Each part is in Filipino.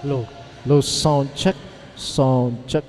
Low. Low sound check. Sound check.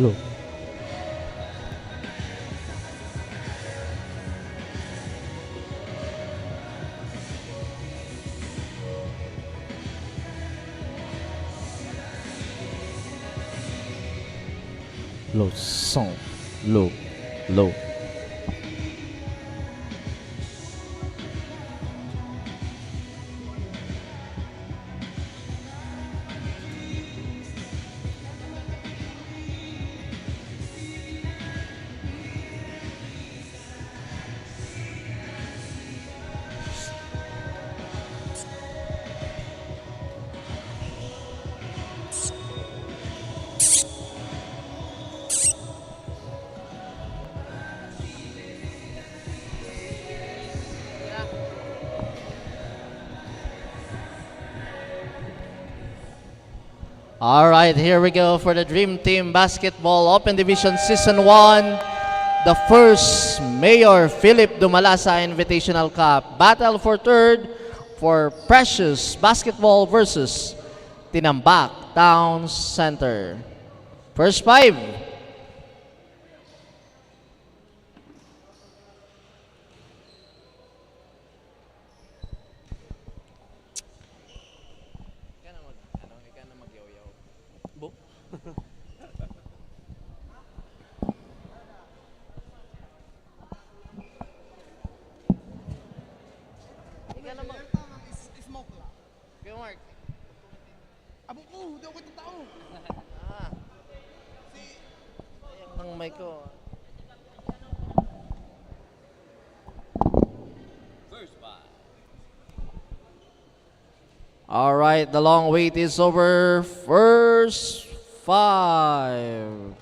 low. Low sound, low, low. All right, here we go for the Dream Team Basketball Open Division Season 1. The first Mayor Philip Dumalasa Invitational Cup. Battle for third for Precious Basketball versus Tinambak Town Center. First five. Smoke lang. Good work. Abo ko, di ako itong tao. Ang mic ko. All right, the long wait is over. First five.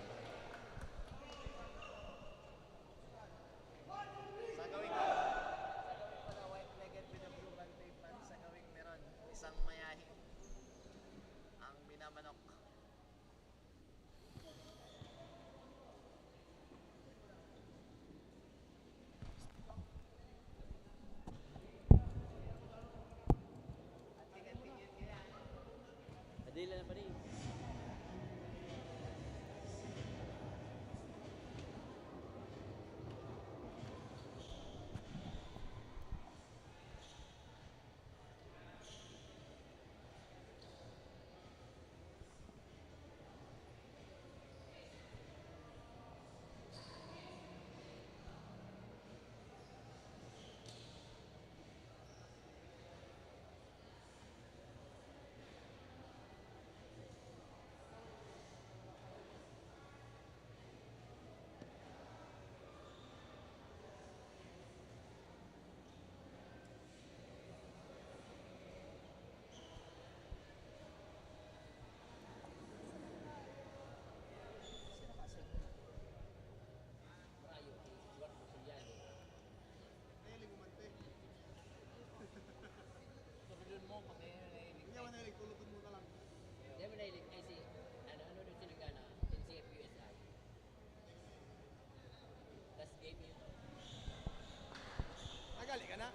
Nagali ka na?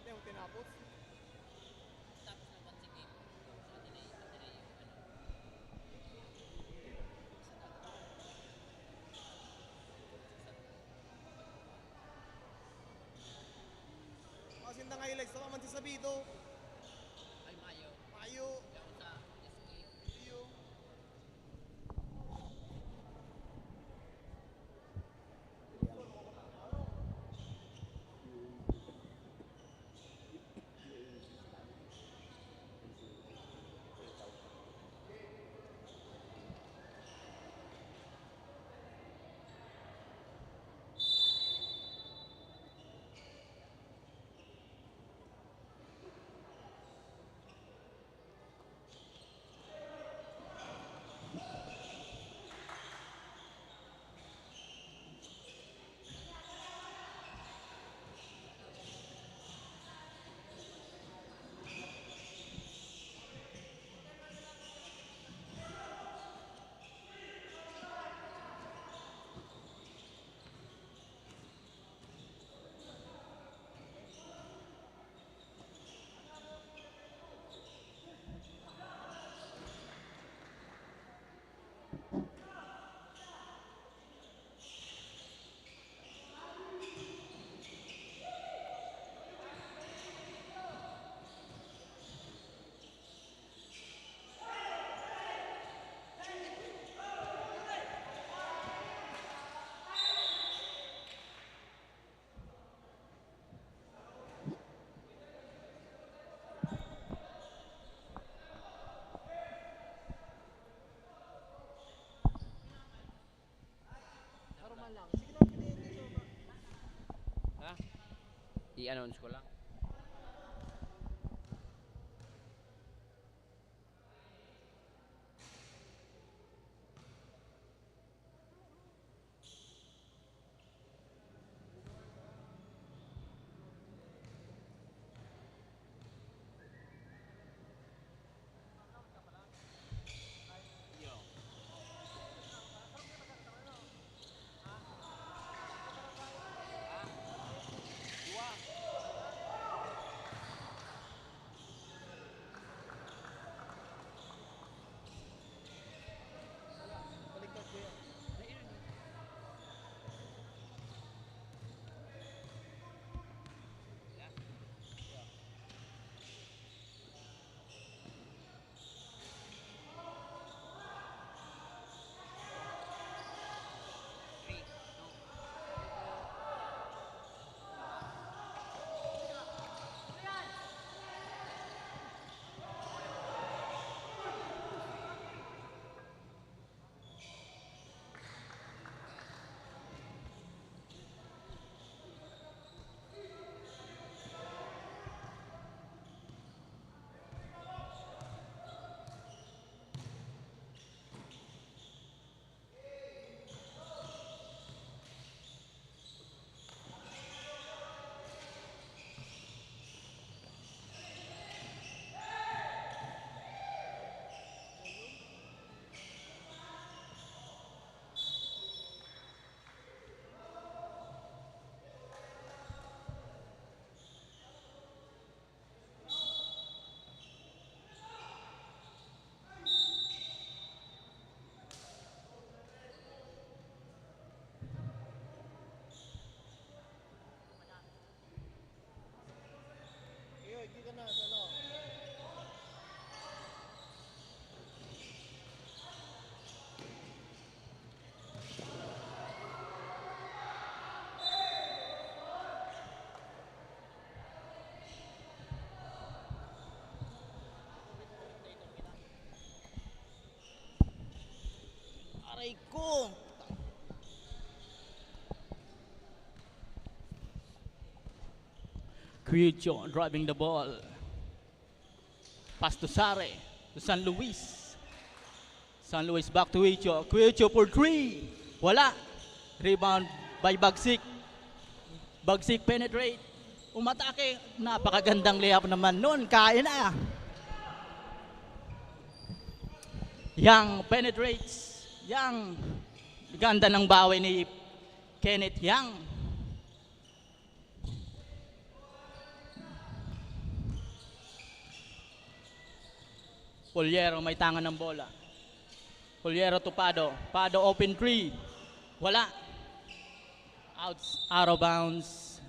Hindi mo tinapos? Kasi na ngayon, sa man si Sabido. Ay, Mayo. Mayo. Iyo. Ha? I-announce ko lang. Hindi ka na, ano. Aray ko! Cuicho driving the ball. Pass to Sare, to San Luis. San Luis back to Cuicho. Cuicho for 3. Wala. Rebound by Bagsik. Bagsik penetrate. Umatake. Napakagandang layup naman nun. Kaya na. Yang penetrates. Yang. Ganda ng bawi ni Kenneth Yang. Puliero may tangan ng bola. Puliero to Pado. Pado open 3. Wala. Out of bounds.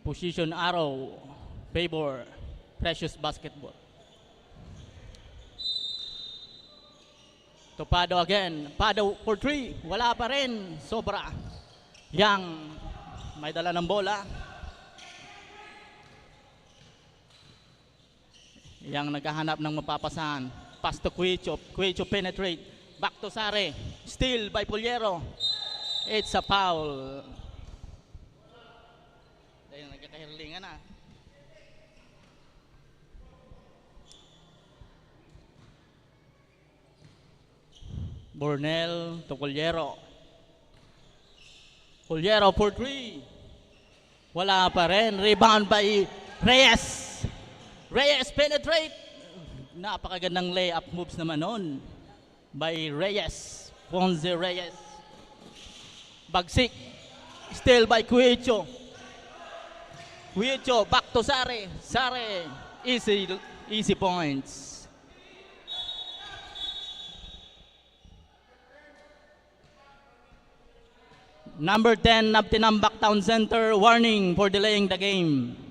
Position arrow. Favor. Precious basketball. To Pado again. Pado for 3. Wala pa rin. Sobra. Yang may dala ng bola. Yang naghahanap ng mapapasahan. Pass to Cuicho. Cuicho penetrate. Back to Sare. Steal by Puliero. It's a foul. Dahil nagkakahirlingan na. Bornel to Puliero. Puliero for 3. Wala pa rin. Rebound by Reyes. Reyes penetrate. Napakagandang layup moves naman nun by Reyes. Ponce Reyes. Bagsik. Still by Cuicho. Cuicho back to Sare. Sare. Easy points. Number 10 of Tinambak Town Center warning for delaying the game.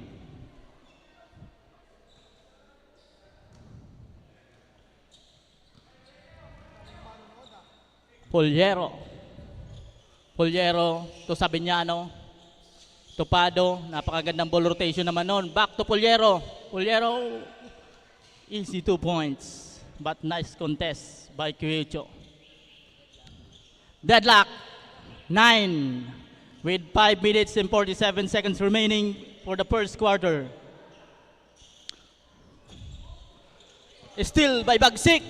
Puliero. Puliero to Sabiñano. To Pado. Napakagandang ball rotation naman nun. Back to Puliero. Puliero. Easy 2 points. but nice contest by Quecho. Deadlock, 9, with 5 minutes and 47 seconds remaining for the first quarter. Still by Bagsik.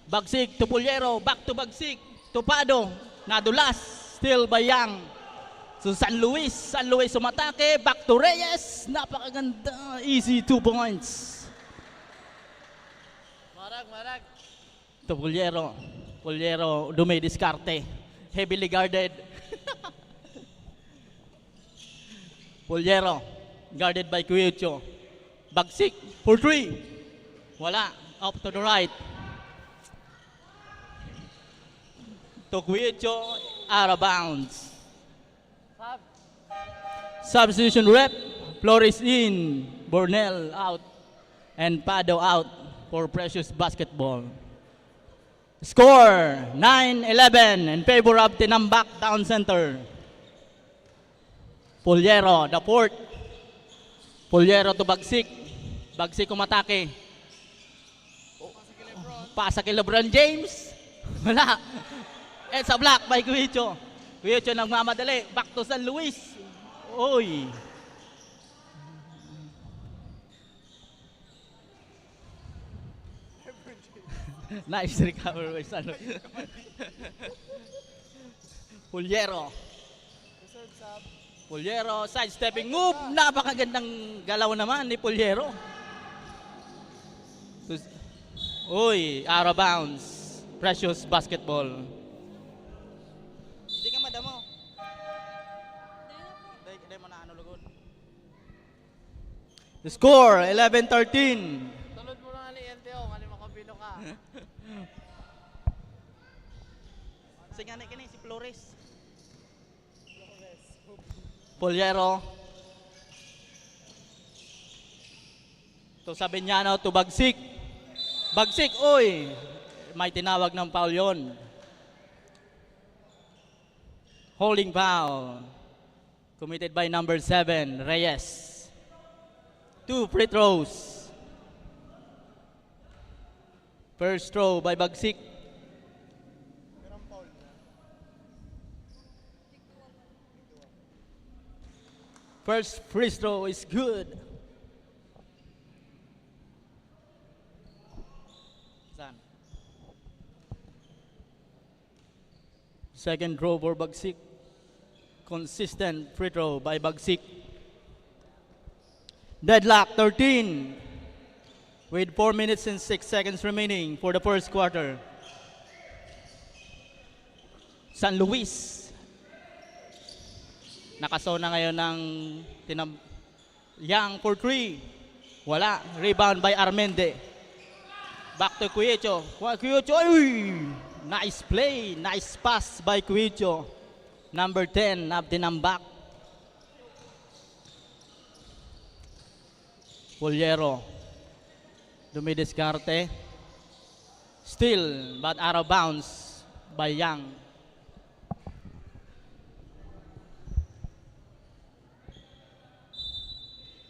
Bagsik to Puliero, back to Bagsik, to Pado, nadulas, still by Yang. So San Luis umatake, back to Reyes, napakaganda, easy 2 points. Marag. To Puliero, dumidiskarte, heavily guarded. Puliero, guarded by Quecho. Bagsik for 3, wala, up to the right. To Quecho, out of bounds. Substitution rep, Flores in, Bornell out, and Pado out for Precious Basketball. Score, 9-11 in favor of Tinambak Town Center. Puliero, the fourth. Puliero to Bagsik. Bagsik umatake. Pasa kay LeBron James. Wala. It's a block by Quecho. Quecho nagmamadali. Back to San Luis. Oy. Nice recovery by San Luis. Puliero. Puliero, sidestepping move. Napakagandang galaw naman ni Puliero. Uy, out of bounds. Precious Basketball. Hindi ka madamo. Hindi mo na ano lugod. The score, 11-13. Tulod mo lang ni NTO, mali makabino ka. Sige kini si Flores. Puliero. To Sabiniano, to Bagsik. Bagsik, uy! May tinawag ng foul yun. Holding foul. Committed by number 7, Reyes. 2 free throws. First throw by Bagsik. First free throw is good. Second throw for Bagsik. Consistent free throw by Bagsik. Deadlock 13 with 4 minutes and 6 seconds remaining for the first quarter. San Luis. Nakasona ngayon ng Yang for 3. Wala. Rebound by Armende. Back to Quecho. Quecho. Ay! Nice play. Nice pass by Quecho. Number 10 of Tinambak. Puliero. Dumidiskarte. Still, but out of bounds by Yang.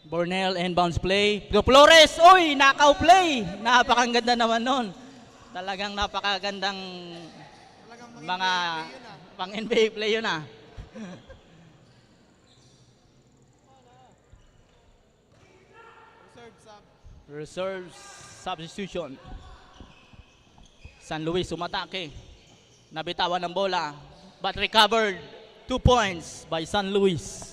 Bornell inbounds play. To Flores. Uy, knockout play. Napakaganda naman nun. Talagang napakagandang mga pang NBA play yun ah. Reserve substitution. San Luis umatake. Nabitawan ng bola. But recovered. 2 points by San Luis.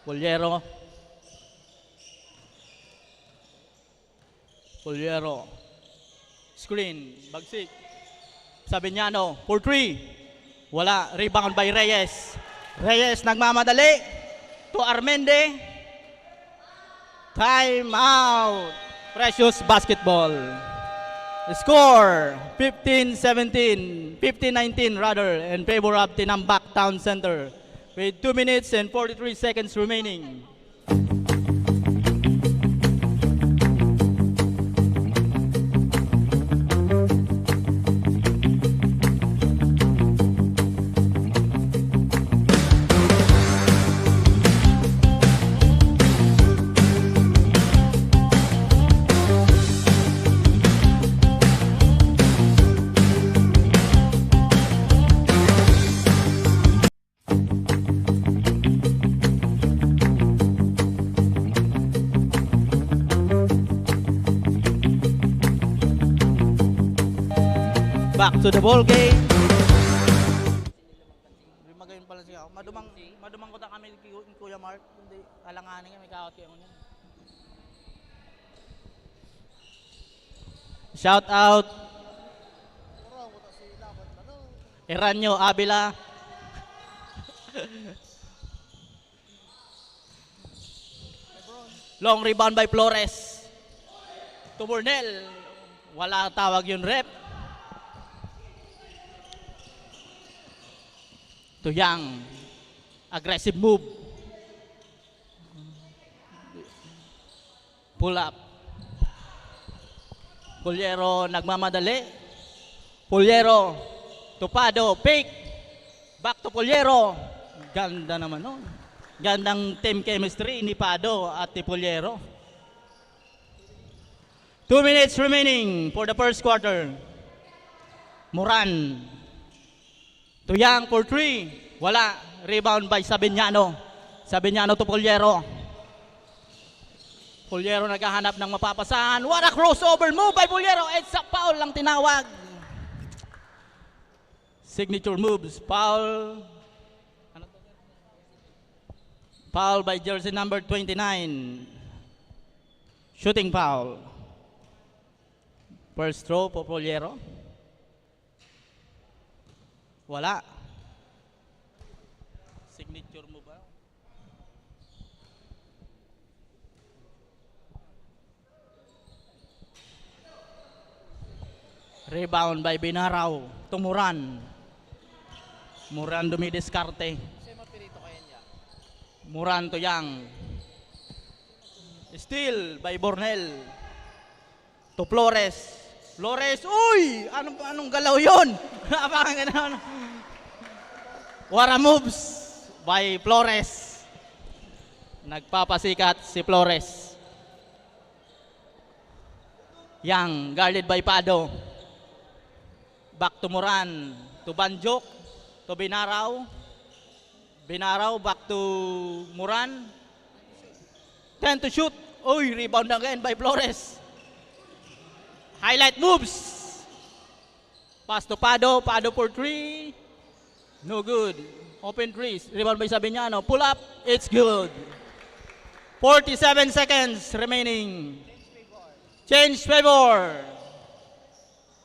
Puliero. Puliero. Screen. Bagsik. Sabiniano. For 3. Wala. Rebound by Reyes. Reyes nagmamadali. To Armende. Time out. Precious Basketball. Score 15-17. 15-19 rather in favor of Tinambak Town Center. With 2 minutes and 43 seconds remaining. Back to the ball game. Magayon pala siya. Madumang ko ta kami ni Kuya Mark. Hindi, alanganin kami kakot kayo niyan. Shout out Eranyo Abila. Long rebound by Flores. To Burnell. Wala tawag yun, rep. To Young. Aggressive move. Pull up. Pulyero nagmamadali. Pulyero. Tupado. Pick. Back to Pulyero. Ganda naman nun. Gandang team chemistry ni Pado at ni Pulyero. 2 minutes remaining for the first quarter. Moran. To Young for 3. Wala. Rebound by Sabiniano. Sabiniano to Pulyero. Pulyero naghahanap ng mapapasahan. What a crossover move by Pulyero. It's a foul lang tinawag. Signature moves. Foul. Foul by jersey number 29. Shooting foul. First throw po Pulyero. Wala. Signature move ba? Rebound by Binaraw. Tumuran. Muran dumidiskarte. Muran to Young. Steal by Bornell. To Flores. Flores, uy! Anong galaw yun? Napakang gano'n. Wara moves by Flores. Nagpapasikat si Flores. Young, guarded by Pado. Back to Moran. To Banjok. To Binaraw. Binaraw, back to Moran. 10 to shoot. Uy, rebound again by Flores. Highlight moves. Pass to Pado. Pado for 3. No good. Open 3. Rebound by Sabiniano. Pull up. It's good. 47 seconds remaining. Change favor.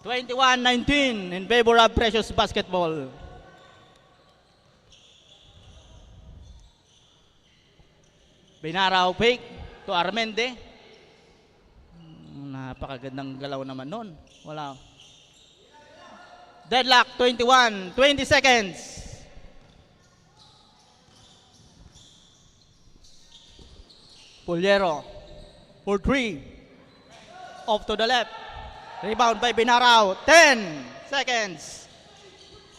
21-19 in favor of Precious Basketball. Binaraw fake to Armende. Napakagandang galaw naman nun. Wala. Deadlock 21. 20 seconds. Pulyero for 3. Off to the left. Rebound by Binaraw. 10 seconds.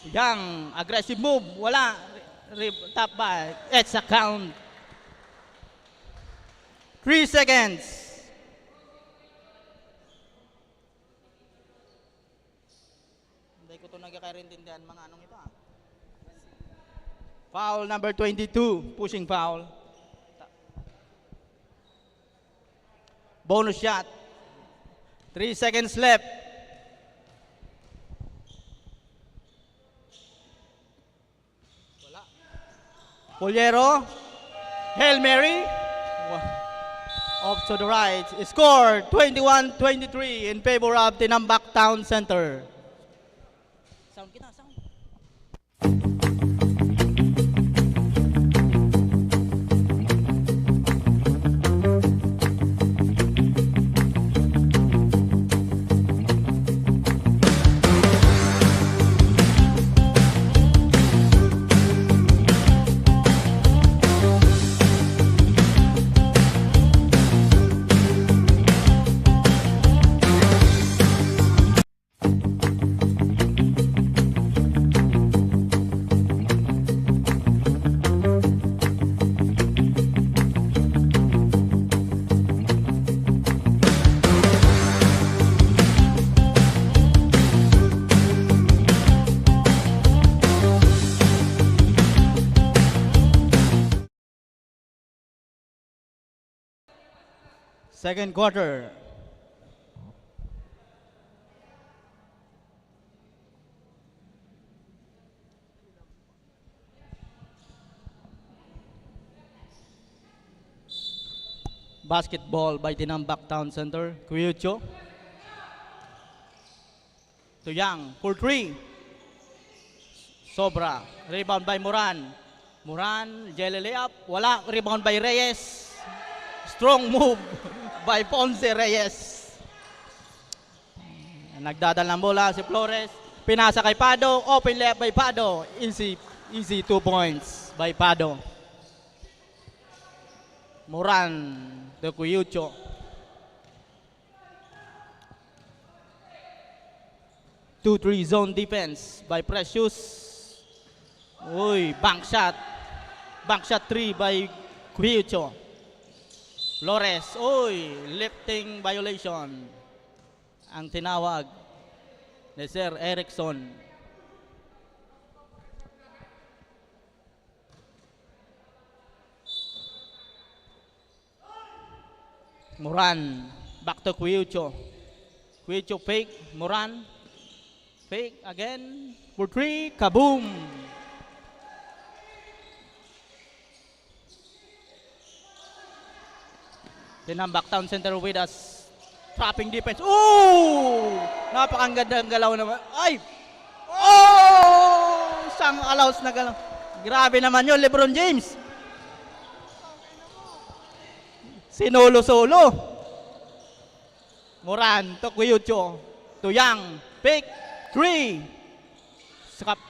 Young. Aggressive move. Wala. Tap by. It's a count. 3 seconds. Hindi ko ito nagkakarintindihan mga anong ito. Foul number 22. Pushing foul. Bonus shot. 3 seconds left. Wala. Pulyero. Hail Mary. Off to the right. Score 21-23 in favor of Tinambak Town Center. Sound kita, sound. Second quarter. Basketball by Tinambak Town Center. Kuyucho. Tuyang for 3. Sobra. Rebound by Moran. Moran, jelly layup. Wala. Rebound by Reyes. Strong move by Ponce Reyes. Nagdadala ng bola si Flores. Pinasa kay Pado. Open layup by Pado. Easy 2 points by Pado. Moran to Kuyucho. Two-three zone defense by Precious. Uy, bank shot. Bank shot 3 by Kuyucho. Flores, uy, lifting violation. Ang tinawag ni Sir Erickson. Moran, back to Kuyucho. Kuyucho fake, Moran. Fake again, for 3, kaboom! Tinambak Town Center with us. Trapping defense. Ooh! Napakagandang galaw naman. Ay! Oh! Isang allows na galaw. Grabe naman yun, LeBron James. Sinolo-solo. Moran to Kuyucho. Tuyang. Pick. 3.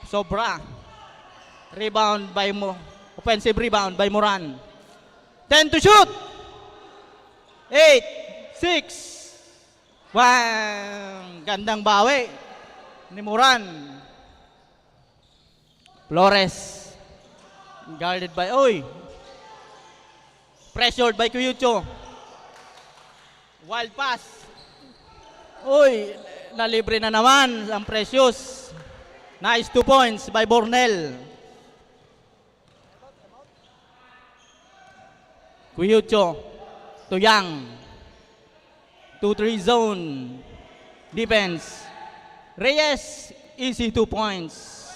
Sobra. Rebound by offensive rebound by Moran. 10 to shoot. 8, 6. Wow. Gandang bawi ni Moran. Flores. Guarded by pressured by Kuyucho. Wild pass. Nalibre na naman ang Precious. Nice 2 points by Bornel. Kuyucho. Tuyang. 2-3 zone. Defense. Reyes. Easy 2 points.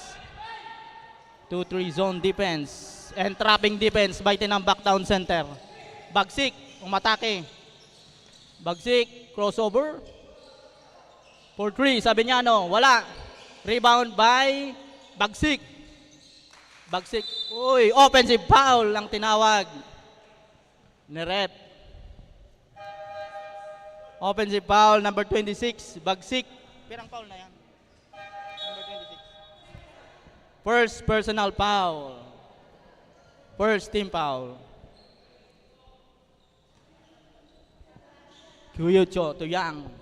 2-3 zone defense. And trapping defense by Tinambak Town Center. Bagsik. Umatake. Bagsik. Crossover. For 3, sabi niya wala. Rebound by Bagsik. Bagsik. Offensive foul ang tinawag ni ref. Offensive foul number 26, Bagsik. Pirang foul na yan? Number 26. First personal foul. First team foul. Kuyucho, Tuyang.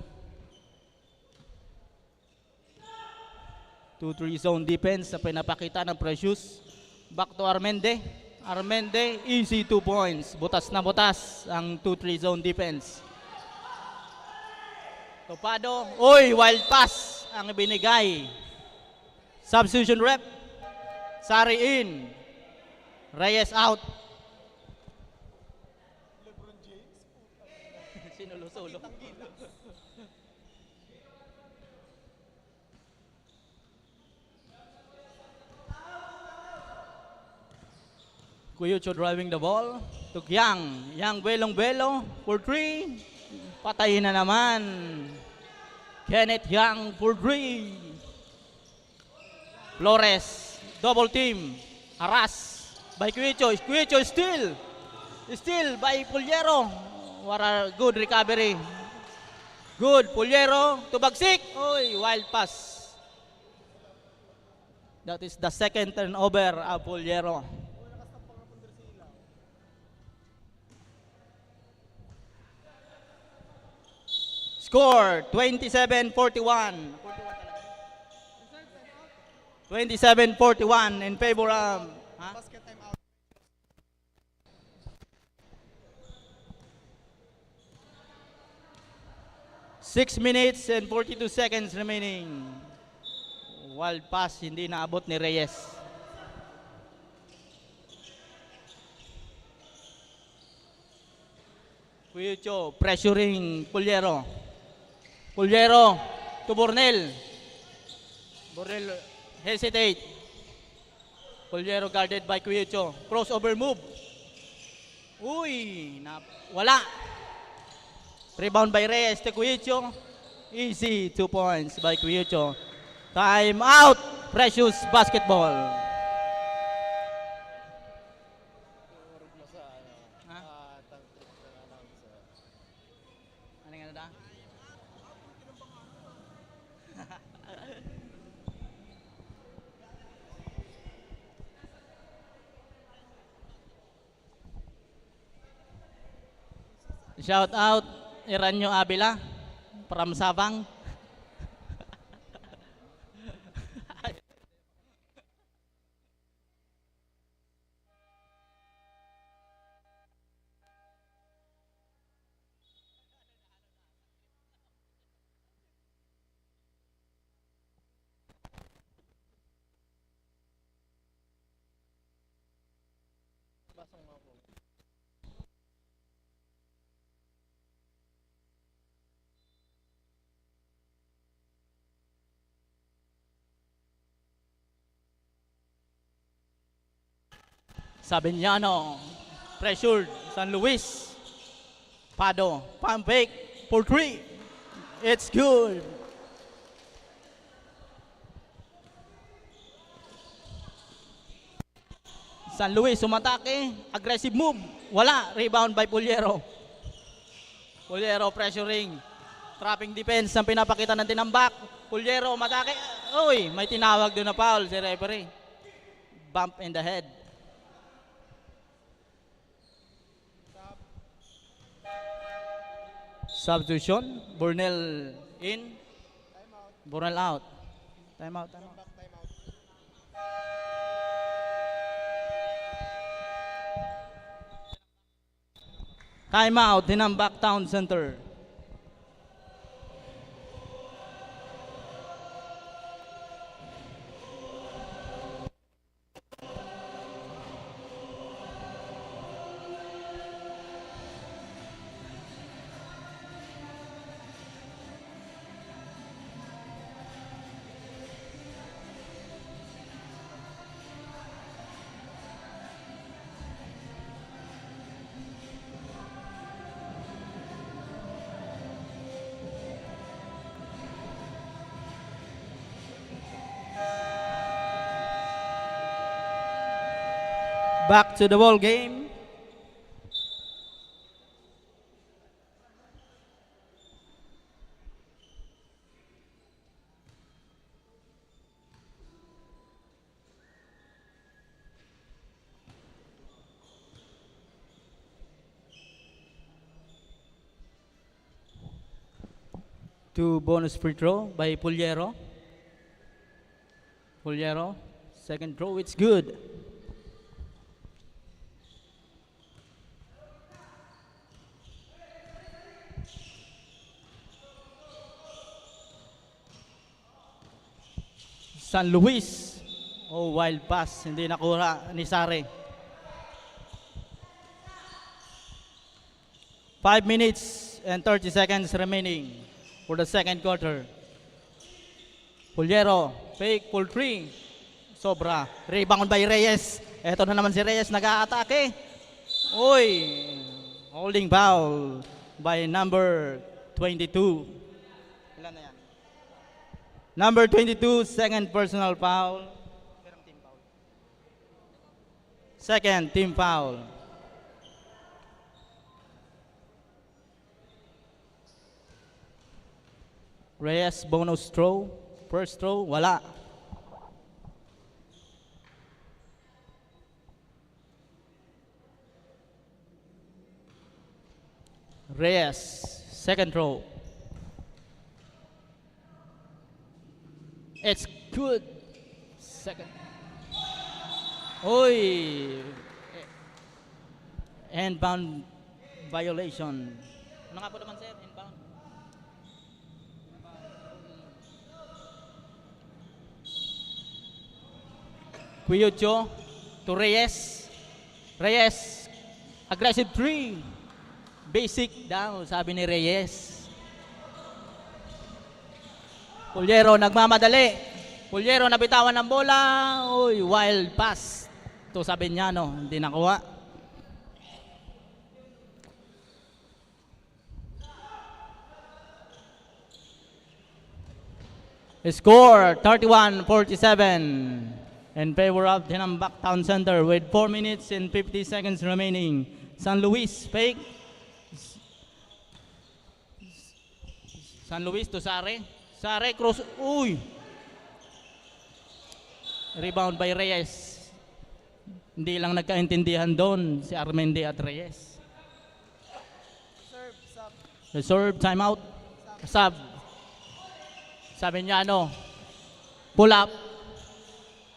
2-3 zone defense na pinapakita ng Precious. Back to Armende. Armende, easy 2 points. Butas na butas ang 2-3 zone defense. Topado. Wild pass ang binigay. Substitution rep. Sari in. Reyes out. LeBron James. Sinulo-solo. Kuyucho driving the ball to Yang. Yang belong-belo for 3. Patayin na naman. Kenneth Yang for 3. Flores, double team. Haras by Kuyucho. Kuyucho still. Still by Puliero. What a good recovery. Good. Puliero to Bagsik. Wild pass. That is the second turnover of Puliero. Score 27-41. 27-41 in favor of Basket time out. Six minutes and 42 seconds remaining. Wild pass hindi naabot ni Reyes. Kuyucho pressuring Puliero. Puliero to Bornel. Bornel hesitate. Puliero guarded by Kuyucho. Crossover move. Wala. Rebound by Reyes to Cuicho. Easy 2 points by Cuicho. Time out. Precious basketball. Ano nga na? Shout out Iranyo Abila from Sabang. Sabiñano, pressured, San Luis, Pado, pump fake for 3. It's good. San Luis umatake, aggressive move, wala, rebound by Puliero. Puliero pressuring, trapping defense ang pinapakita ng tinambak. Puliero umatake, uy, may tinawag doon na foul si referee. Bump in the head. Substitution, Burnell in, Burnell out. Time out. Time out, Tinambak Town Center. Back to the ball game. Two bonus free throw by Puliero. Puliero, second throw, it's good. San Luis. Oh, wild pass. Hindi nakuha ni Sare. 5 minutes and 30 seconds remaining for the second quarter. Puliero, fake, pull 3. Sobra. Rebound by Reyes. Eto na naman si Reyes, nag-aatake. Uy, holding foul by number 22. Ilan na yan? Number 22, second personal foul. Second team foul. Reyes bonus throw. First throw, wala. Reyes, second throw. It's good. Second. Oy. Inbound violation. Ano nga po naman sir? Inbound. Cuyocho to Reyes. Reyes, aggressive 3. Basic daw, sabi ni Reyes. Puliero nagmamadali. Puliero nabitawan ng bola. Uy, wild pass. To Sabiñano, hindi nakuha. Score 31-47 in favor of Tinambak Town Center with 4 minutes and 50 seconds remaining. San Luis fake. San Luis to Sare. Sare cross. Uy! Rebound by Reyes. Hindi lang nagkaintindihan doon si Armende at Reyes. Reserve, timeout. Sub. Sabiñano. Pull up.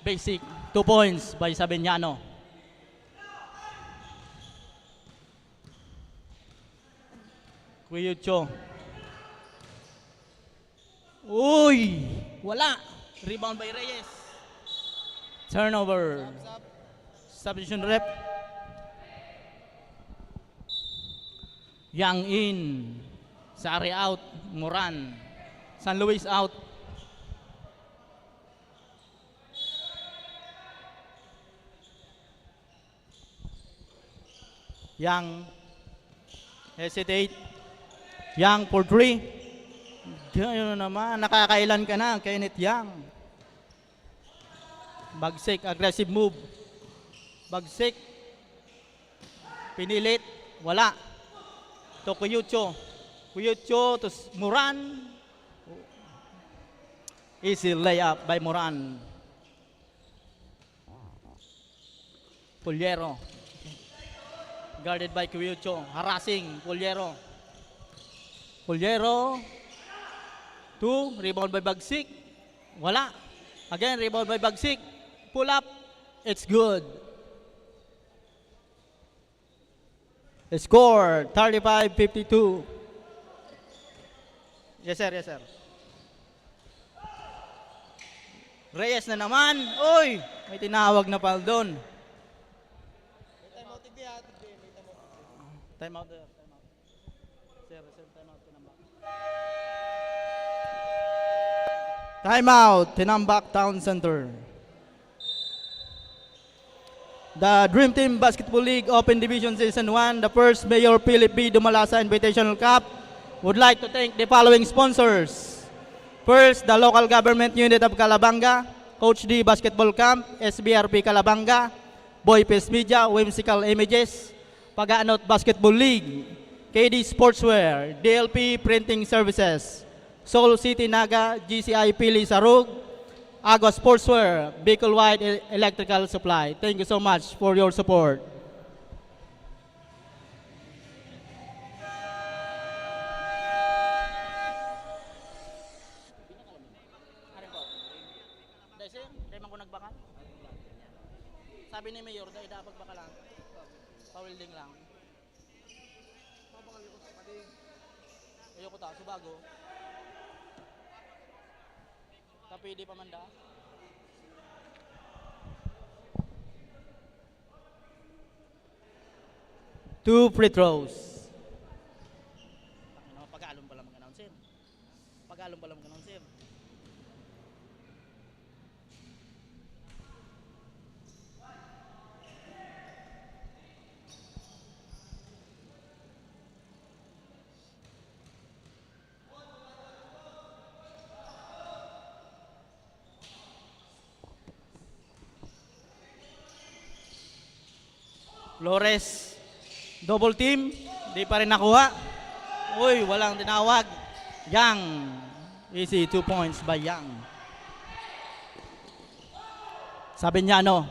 Basic. 2 points by Sabiñano. Cuyucho. Uy! Wala. Rebound by Reyes. Turnover. Substitution rep. Yang in. Sari out. Moran. San Luis out. Yang hesitate. Yang for 3. Gano'n naman. Nakakailan ka na. Kenneth Yang. Bagsik. Aggressive move. Bagsik. Pinilit. Wala. To Cuyucho. Cuyucho to Moran. Easy layup by Moran. Puliero. Guarded by Cuyucho. Harassing. Puliero. Puliero. 2. Rebound by Bagsik. Wala. Again, rebound by Bagsik. Pull up. It's good. Score 35-52. Yes sir, yes sir. Reyes na naman. Uy! May tinawag na foul doon. Time out, hindi ha. Time out there. Time out. Sir, time out. Tinambak. Time out. Tinambak Town Center. The Dream Team Basketball League Open Division Season 1, the first Mayor Philip B. Dumalasa Invitational Cup, would like to thank the following sponsors. First, the local government unit of Calabanga, Coach D Basketball Camp, SBRP Calabanga, Boy Fest Media, Whimsical Images, Pag-Aanot Basketball League, KD Sportswear, DLP Printing Services, Soul City Naga, GCI Pili Sarug, Agua Sportswear, Bicol White Electrical Supply. Thank you so much for your support. Sabi ni Mayor, dahil dapat baka lang. Pa-welding lang. Ayoko ta, subago. Tapi di pamanda. Two free throws. Pag-alon pala mag-announcer. Pag-alon pala mag-announcer. Flores, double team, di pa rin nakuha. Uy, walang tinawag. Yang, easy 2 points by Yang. Sabiñano,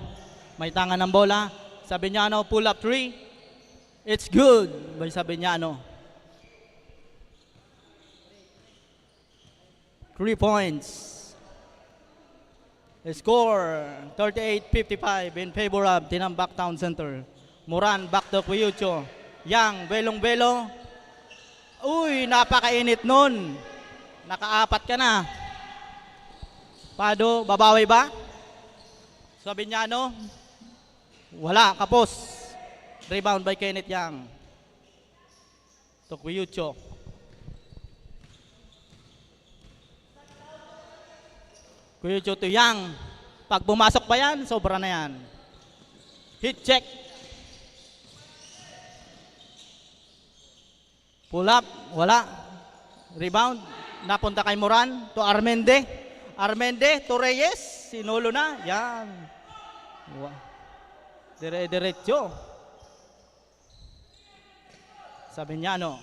may tangan ng bola. Sabiñano, pull up 3. It's good by Sabiñano. 3 points. Score 38-55 in favor of Tinambak Town Center. Moran back to Cuyucho. Yang, belong-belo. Uy, napakainit nun. Nakaapat ka na. Pado, babawi ba? Sabiñano. Wala, kapos. Rebound by Kenneth Yang. To Cuyucho. Cuyucho to Yang. Pag pumasok pa yan, sobra na yan. Hit check. Pull up, wala. Rebound, napunta kay Moran to Armende. Armende, Torreyes, sinulo na. Yan. Dire-diretso. Sabiñano.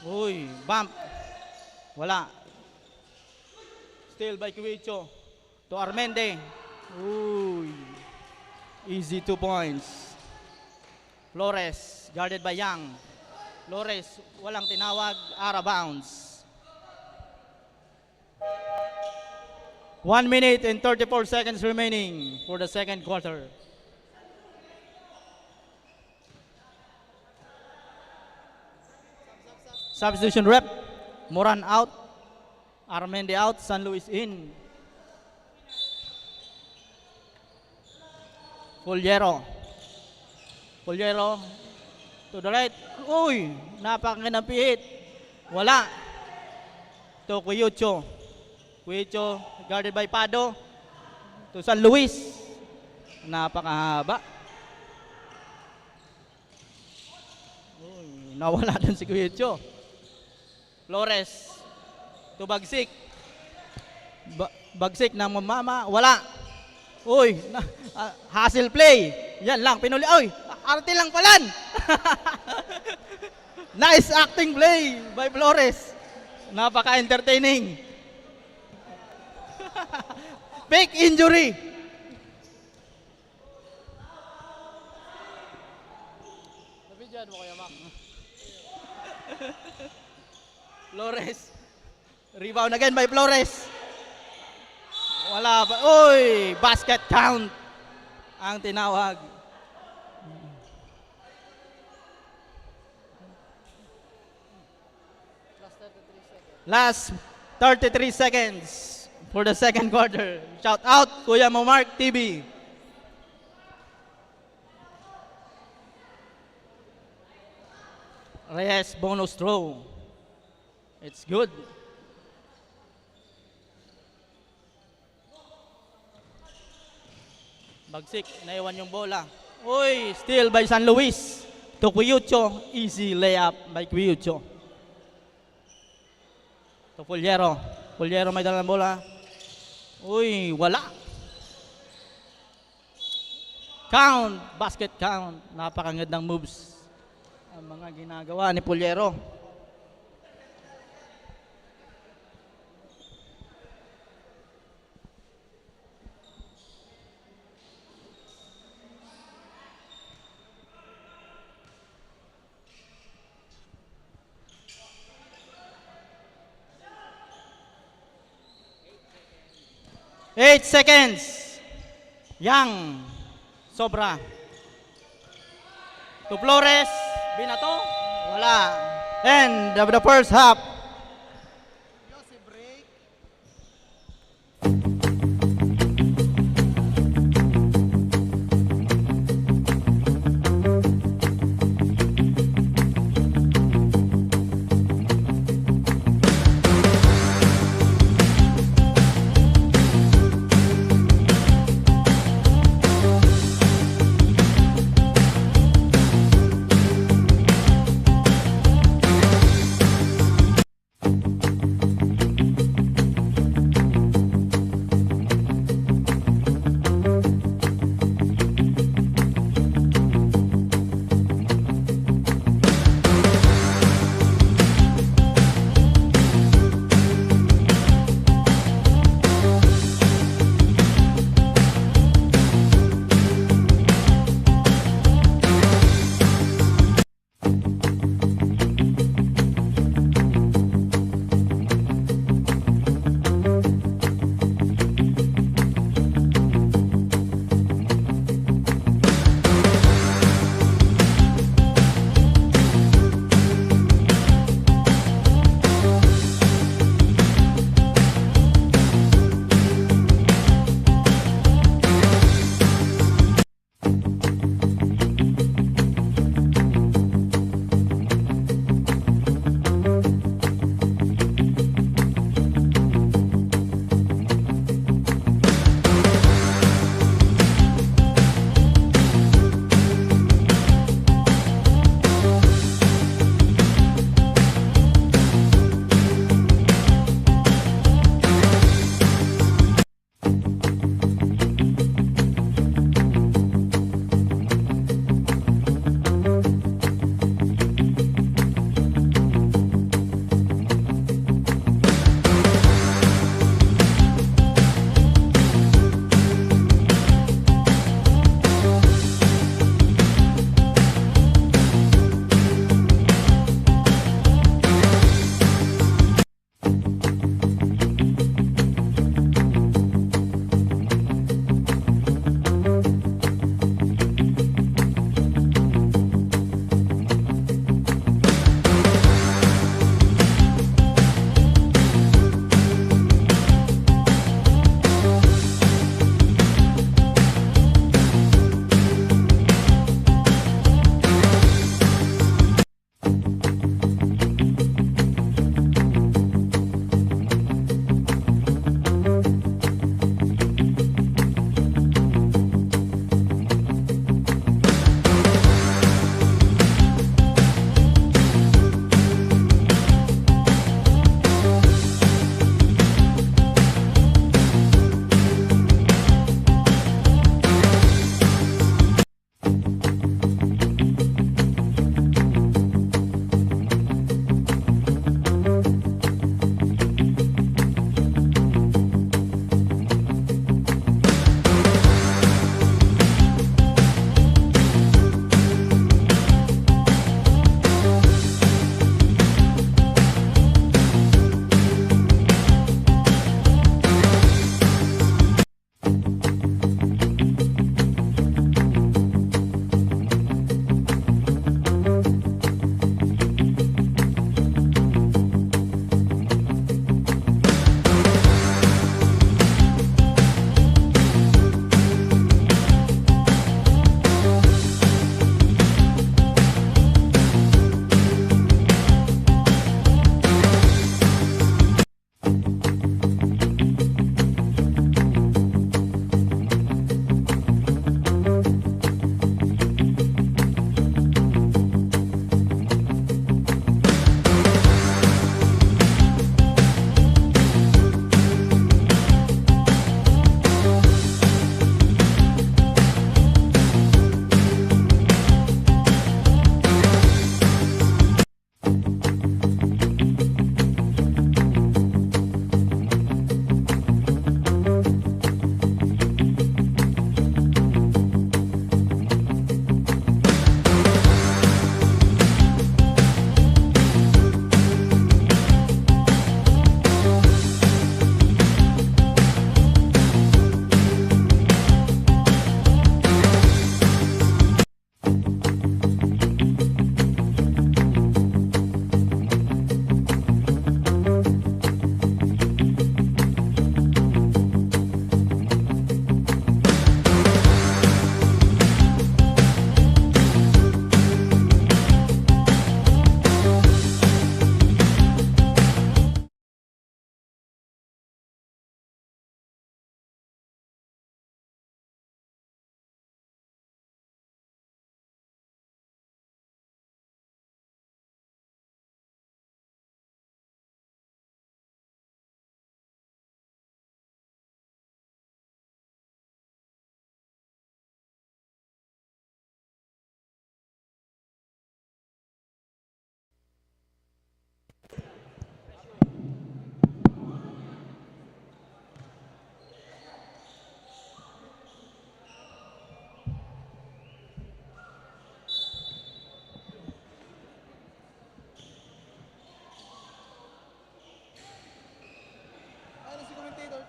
Uy, bump. Wala. Still by Cuicho. To Armende. Uy. Easy 2 points. Flores, guarded by Yang. Flores, walang tinawag, out of bounds. 1 minute and 34 seconds remaining for the second quarter. Substitution rep, Moran out, Armende out, San Luis in. Puliero to the right. Uy, napakagandang pihit. Wala. To Cuicho, guarded by Pado. To San Luis. Napakahaba. Uy, nawala din si Cuicho. Flores to Bagsik. Bagsik ng mamama. Wala. Uy, hustle play. Yan lang, pinuli. Uy, arte lang palan. Nice acting play by Flores. Napaka-entertaining. Fake injury. Nabidyan mo kaya, Mac? Flores. Rebound again by Flores. Wala ba? Uy, basket count ang tinawag. Last 33 seconds for the second quarter. Shout out, Kuya Momark TV. Reyes bonus throw. It's good. Bagsik, naiwan yung bola. Uy, steal by San Luis. To Cuicho, easy layup by Cuicho. To Puliero may dala ng bola. Uy, wala. Count, basket count. Napakagandang moves ang mga ginagawa ni Puliero. Eight seconds. Yang. Sobra. To Flores. Binato. Wala. End of the first half.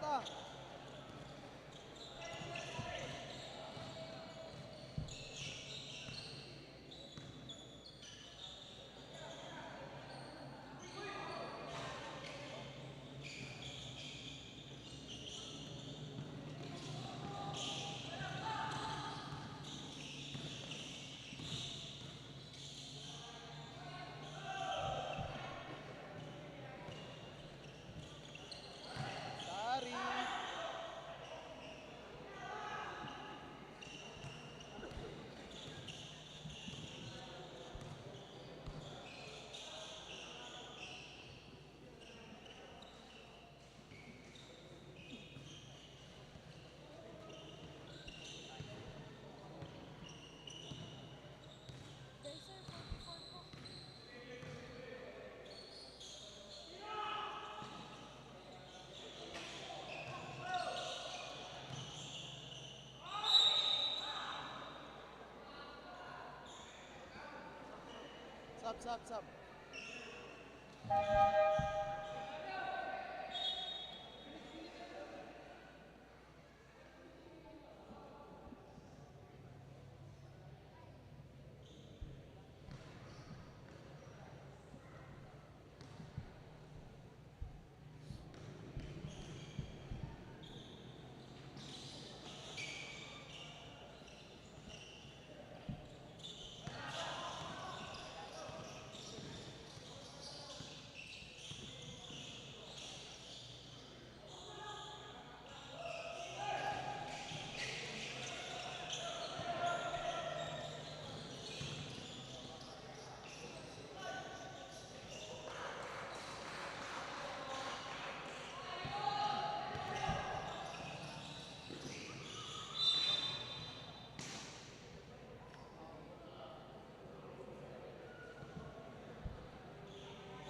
Isa. Sorry. Sub.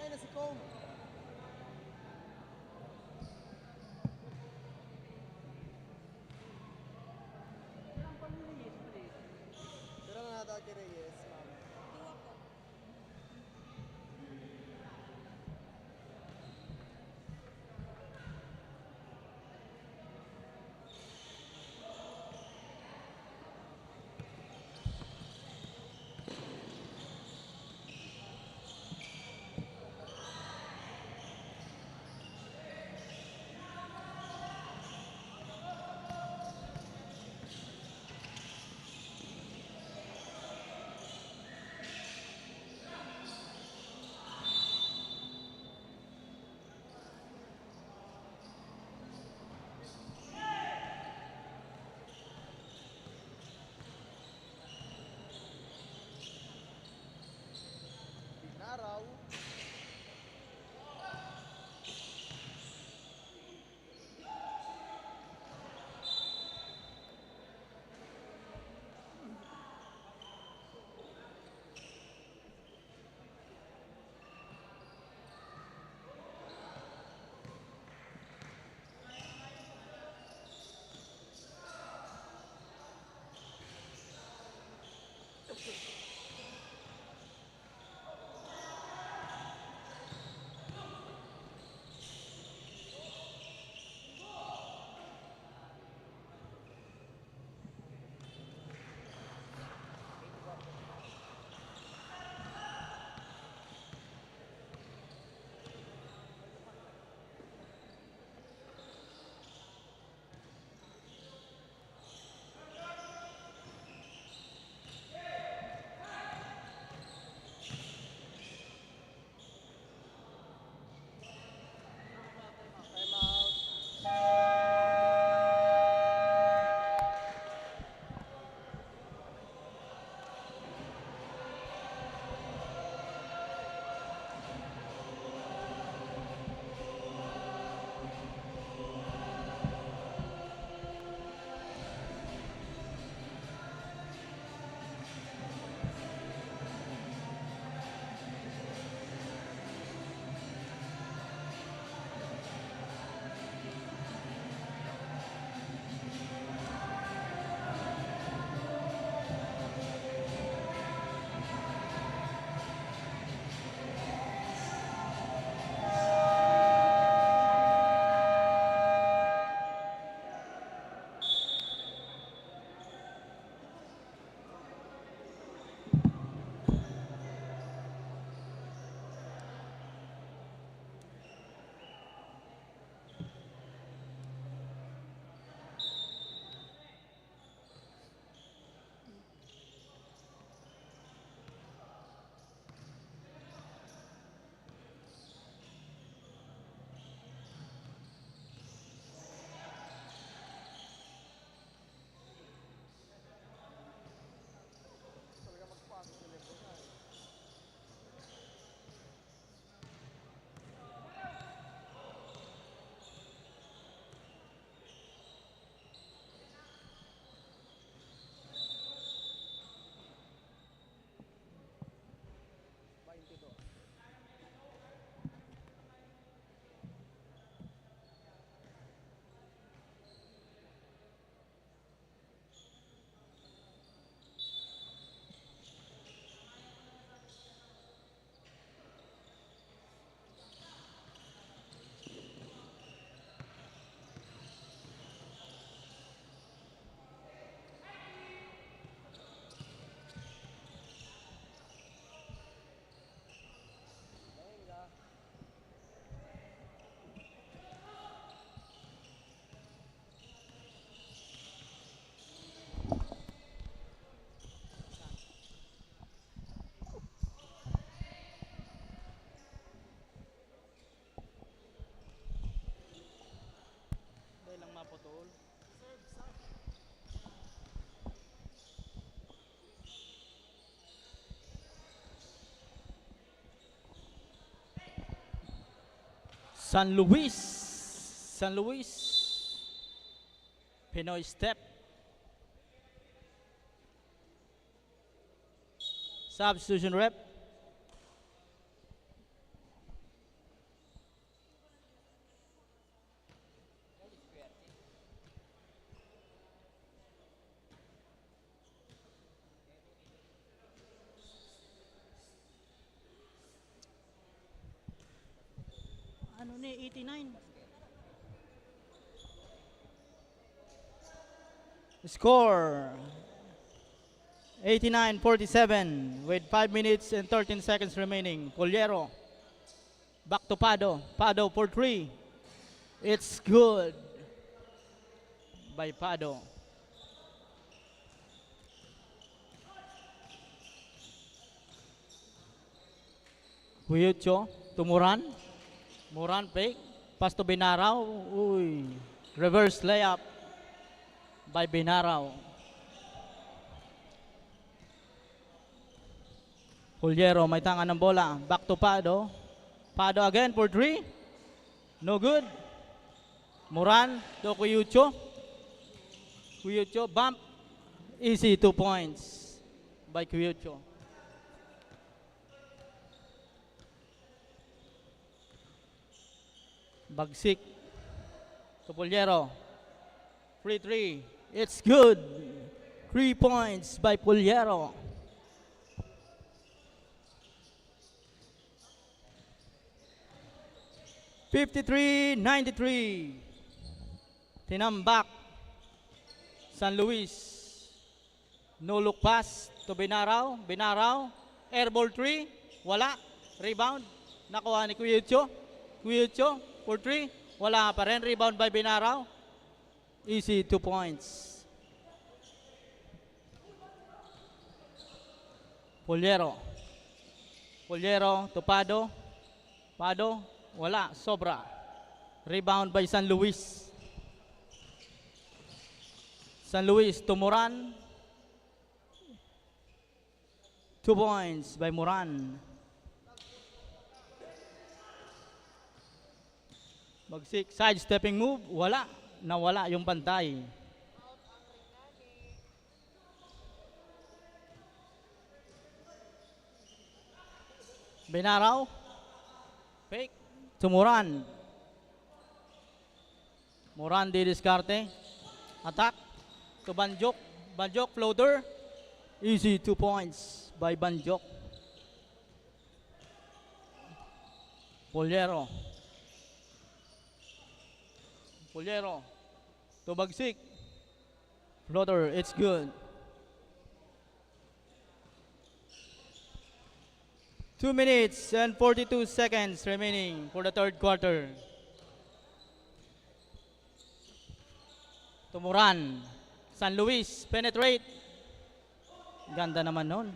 Ay, na si Kong. Pero na nato kay Reyes, ma'am. San Luis. San Luis. Pinoy step. Substitution rep. Ano ni 89? Score 89-47 with 5 minutes and 13 seconds remaining. Puliero. Back to Pado. Pado for 3. It's good by Pado. Huyucho to Moran. Moran fake. Pass to Binaraw. Uy. Reverse layup by Binaraw. Puliero may tanga ng bola. Back to Pado. Pado again for 3. No good. Moran to Cuyucho. Cuyucho bump. Easy 2 points by Cuyucho. Bagsik to Puliero. Free 3. It's good. 3 points by Puliero. (53-93). Tinambak. San Luis. No look pass to Binaraw. Binaraw. Airball 3. Wala. Rebound. Nakuha ni Cuyucho. Cuyucho for 3. Wala pa rin. Rebound by Binaraw. Easy 2 points. Puliero. Puliero to Pado. Pado. Wala. Sobra. Rebound by San Luis. San Luis to Moran. 2 points by Moran. Bagsik. Side stepping move. Wala. Nawala yung pantay. Binaraw. Fake. To Moran. Moran di diskarte. Attack. To Banjok. Banjok floater. Easy 2 points by Banjok. Puliero. Puliero. To Bagsik. Floater. It's good. 2 minutes and 42 seconds remaining for the third quarter. Tumuran. San Luis penetrate. Ganda naman nun.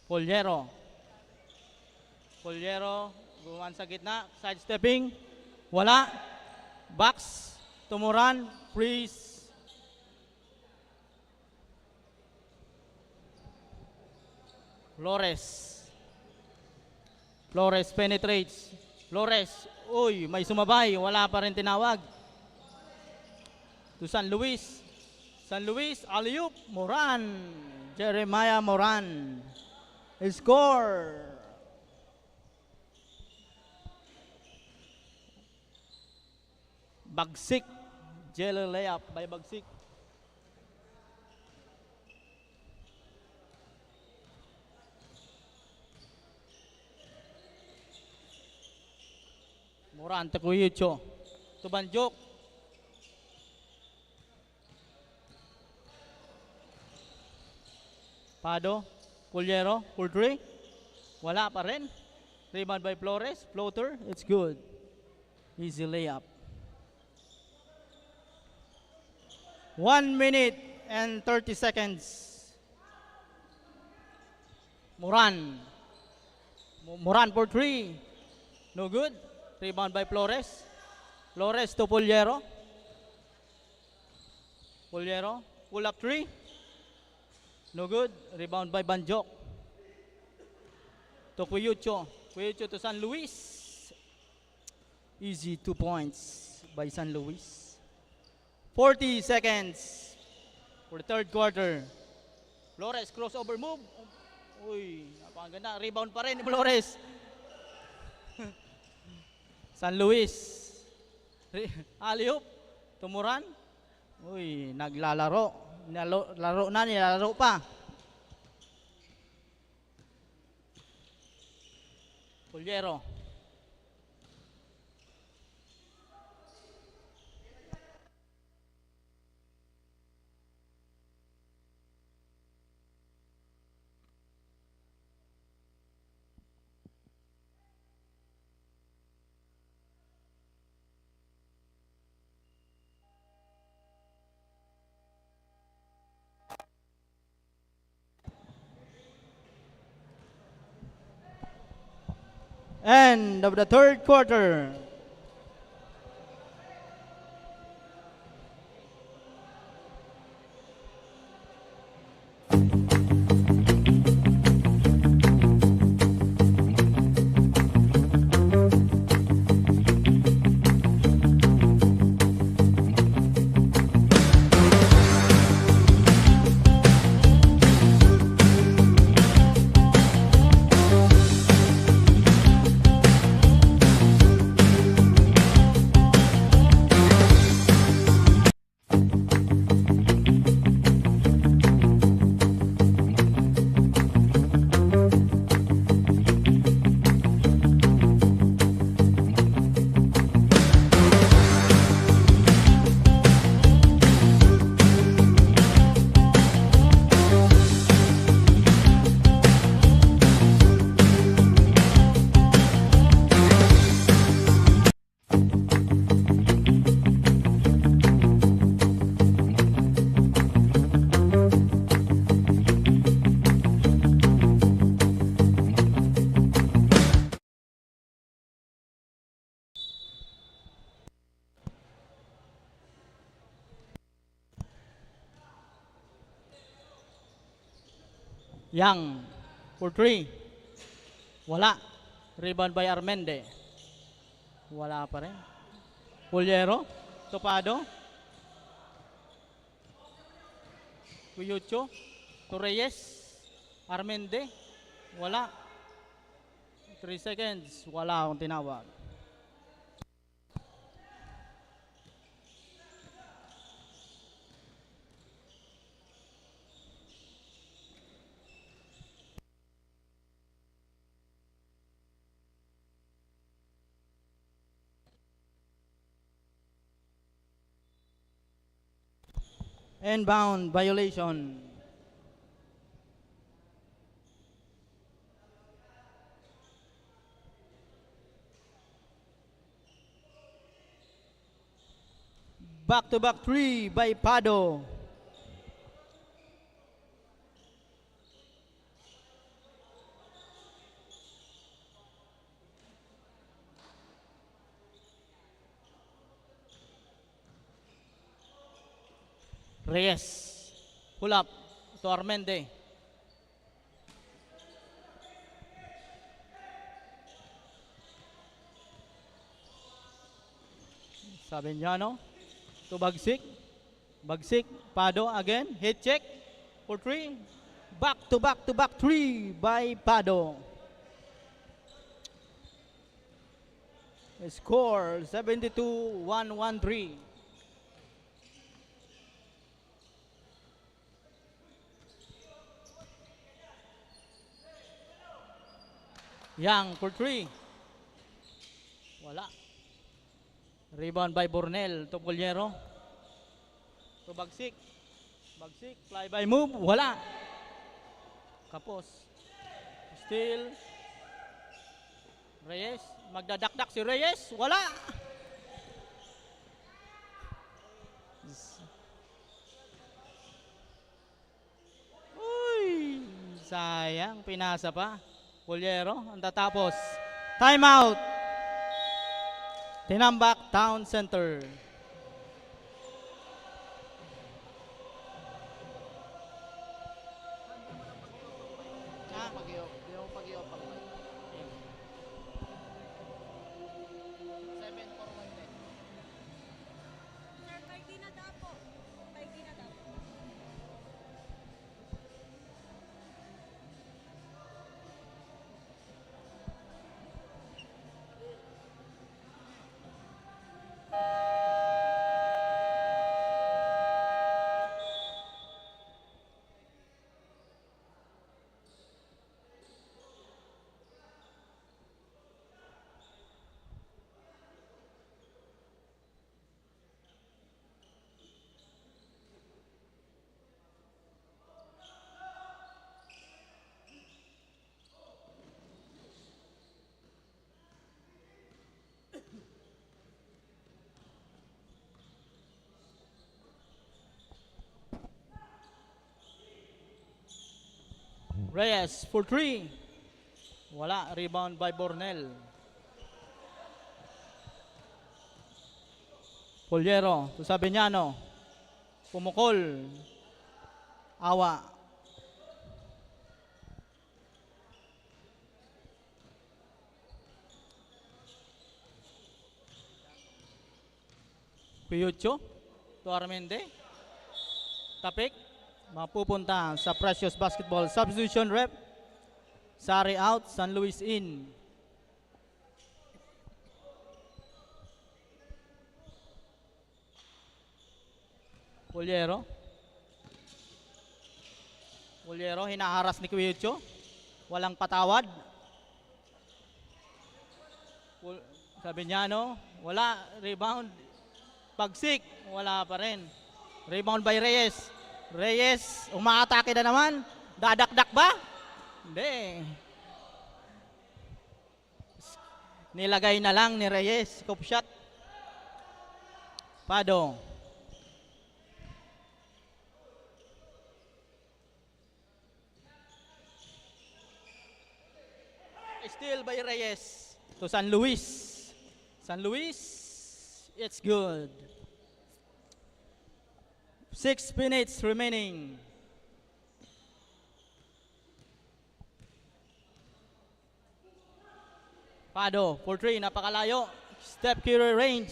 Puliero. Puliero. Buwan sa gitna. Side stepping. Wala. Box. Tumuran. Freeze. Flores. Flores penetrates. Flores. Uy, may sumabay. Wala pa rin tinawag. To San Luis. San Luis. Alley-oop. Moran. Jeremiah Moran. Score. Bagsik. Jelly layup by Bagsik. Moran to Cuyucho. To Banjok. Pado. Puliero. For 3. Wala pa rin. Rebound by Flores. Floater. It's good. Easy layup. 1 minute and 30 seconds. Moran. Moran for 3. No good. Rebound by Flores. Flores to Puliero. Puliero. Pull up 3. No good. Rebound by Banjok. to Cuyucho. Cuyucho to San Luis. Easy 2 points by San Luis. 40 seconds for the third quarter. Flores, crossover move. Uy, napakaganda. Rebound pa rin ni Flores. San Luis. Alley-oop. Tumuran. Uy, naglalaro. Nilalaro pa. Pulyero. End of the third quarter. Young for 3. Wala. Rebound by Armende. Wala pa rin. Pulyero. Topado. Cuyucho. Torreyes. Armende. Wala. 3 seconds. Wala akong tinawag. Inbound violation. Back-to-back 3 by Pado. Reyes. Pull up to Armende. Sabiñano to Bagsik. Bagsik. Pado again. Hit check for 3. Back-to-back 3 by Pado. Score 72-113. Young for 3. Wala. Rebound by Bornel to Pulyero. To Bagsik. Bagsik. Fly by move. Wala. Kapos. Still. Reyes. Magdadakdak si Reyes. Wala. Uy. Sayang. Pinasa pa. Pulyero, ang tatapos. Timeout. Tinambak Town Center. Di mo pag-i-off ang mic. Reyes for 3. Wala. Rebound by Bornel. Polyero to Sabiniano. Pumukol. Awa. Piyucho to Armende. Tapik. Mapupunta sa Precious Basketball. Substitution rep. Sari out. San Luis in. Polyero. Polyero, hinaharas ni Quiyucho. Walang patawad. Sabiniano, wala. Rebound. Pagsik, wala pa rin. Rebound by Reyes. Reyes, umaatake na naman. Dadakdak ba? Hindi. Nilagay na lang ni Reyes. Scoop shot. Pado. Still by Reyes to San Luis. San Luis, it's good. 6 minutes remaining. Pado for 3, napakalayo. Step Curry range.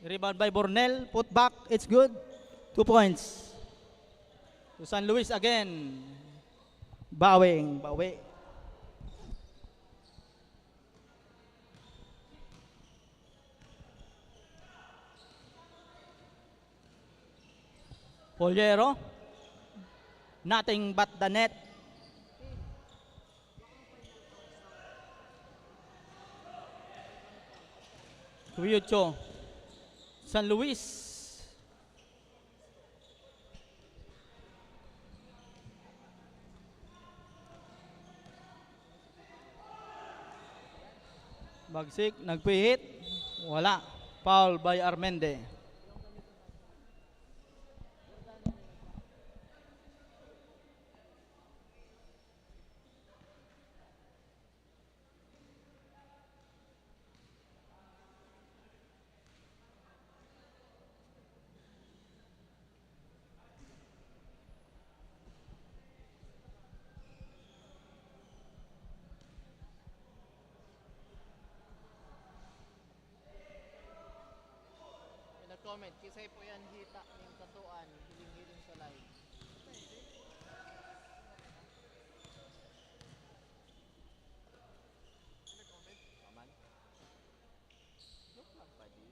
Rebound by Bornel. Put back, it's good. 2 points. To San Luis again. Bawing, bawi. Polyero, nothing but the net. Quiyucho, San Luis. Bagsik, nagpihit, wala. Foul by Armende. Comment, kisay po yan hita ng katuan, hiling-hiling sa live. Aman? Look lang pa di.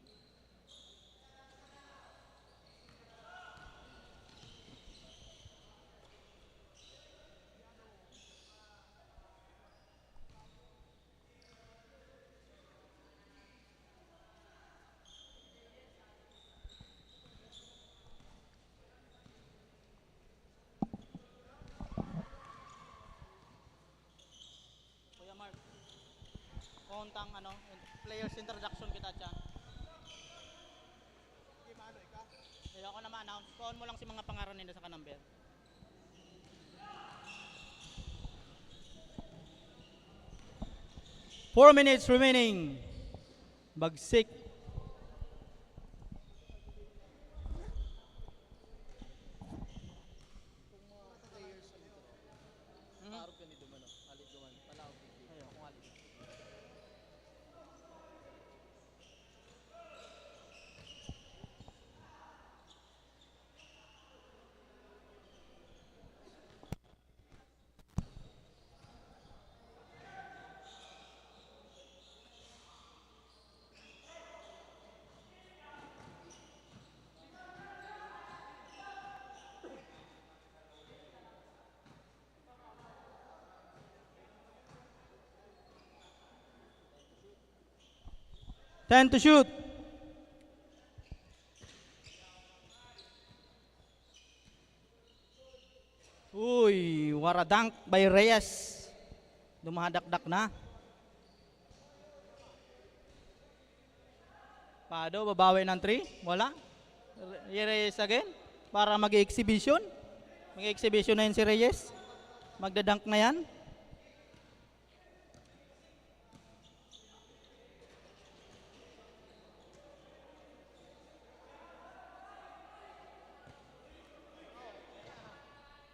Kuya Mark, kontang players introduction kita dyan. Kaya ako na ma-announce. Call mo lang si mga pangaran nila sa kanamber. Four minutes remaining. Bagsik. Tarog ka ni Dumano, alit duman, palawag hindi. Ako alit. Time to shoot. Uy, waradank by Reyes. Dumadakdak na. Pado, babawi ng 3. Wala. Reyes again. Para mag-exhibition. Mag-exhibition na yun si Reyes. Magdadunk na yan.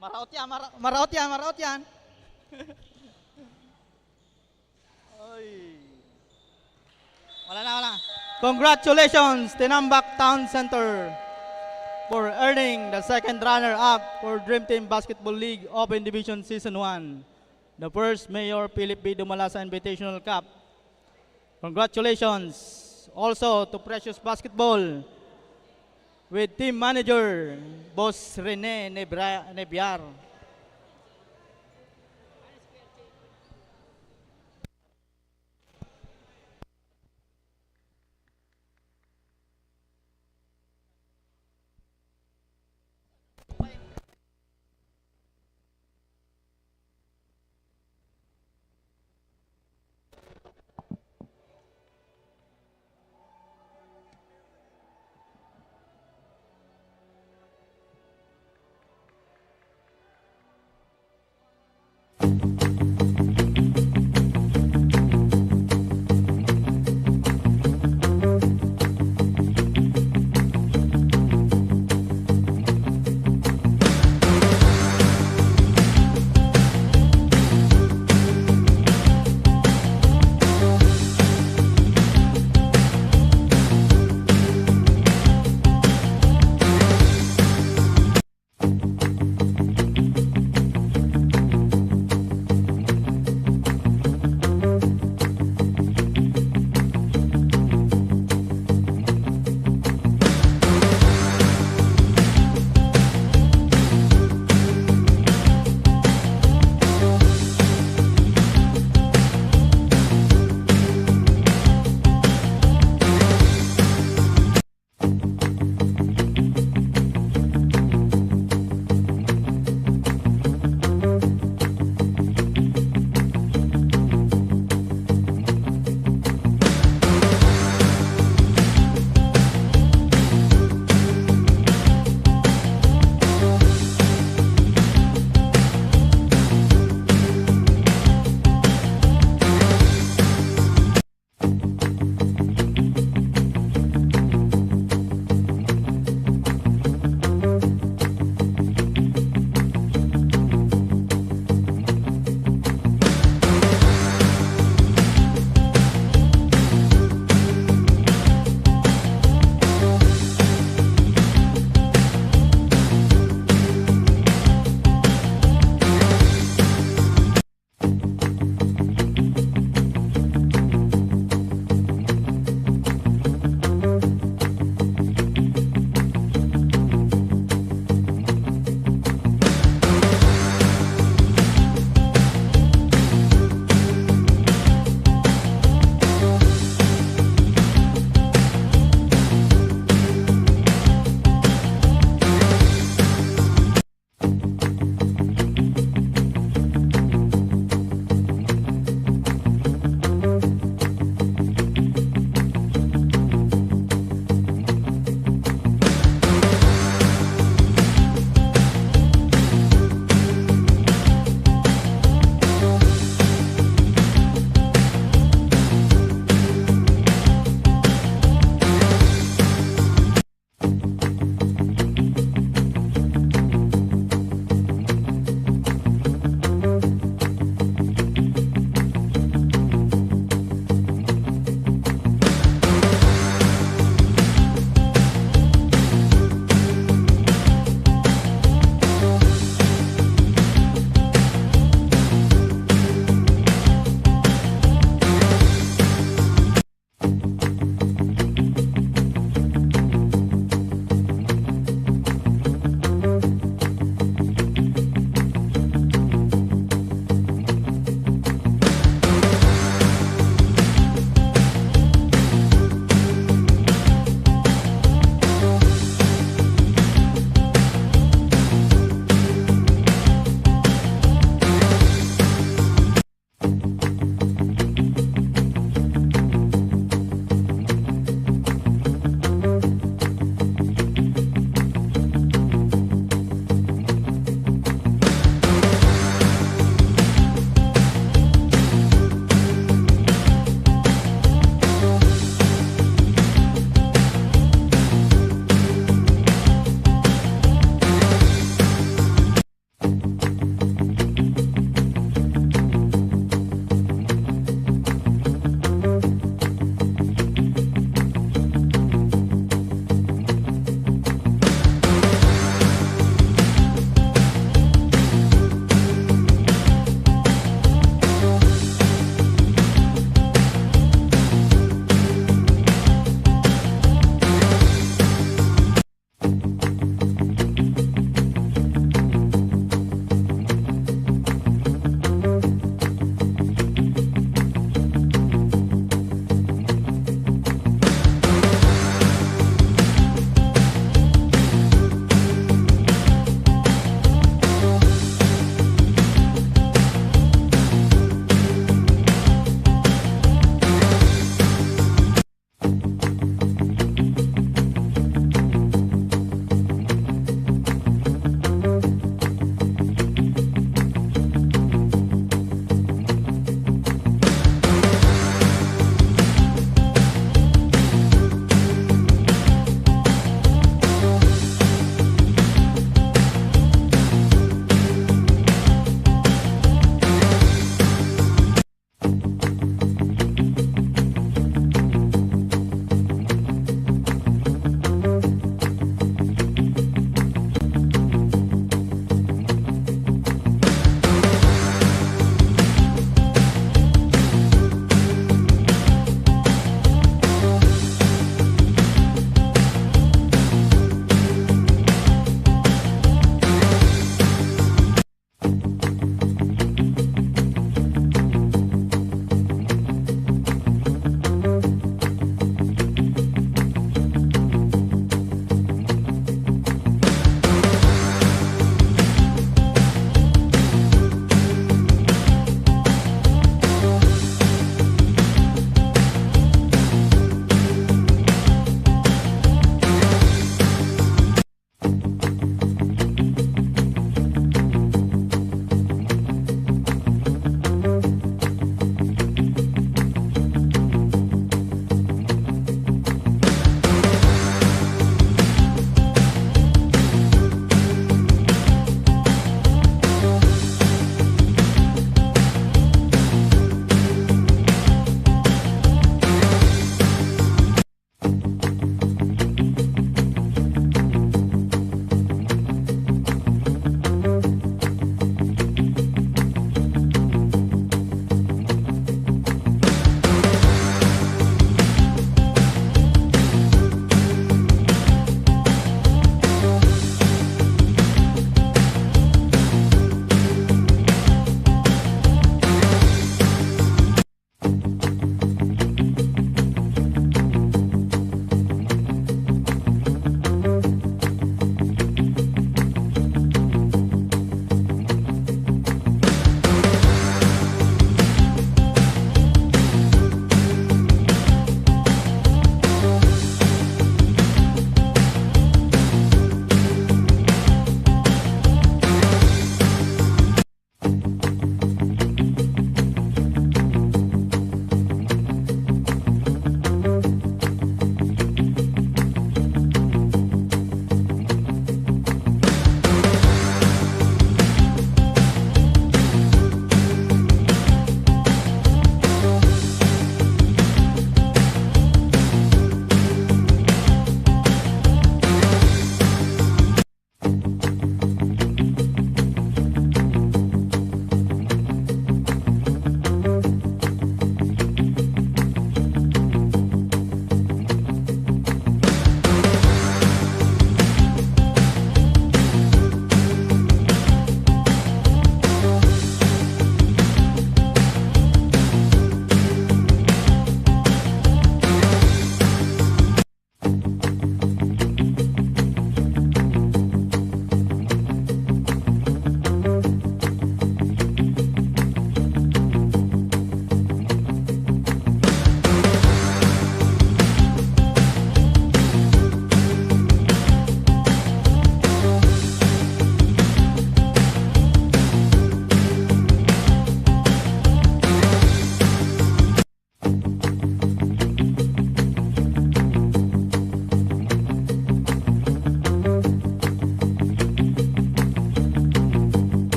Maraot yan, maraot yan, maraot yan. Oy. Wala na, wala. Congratulations, Tinambak Town Center, for earning the second runner-up for Dream Team Basketball League Open Division Season 1, the first Mayor Philip B. Dumalasa Invitational Cup. Congratulations also to Precious Basketball with team manager Boss Rene Nebiar.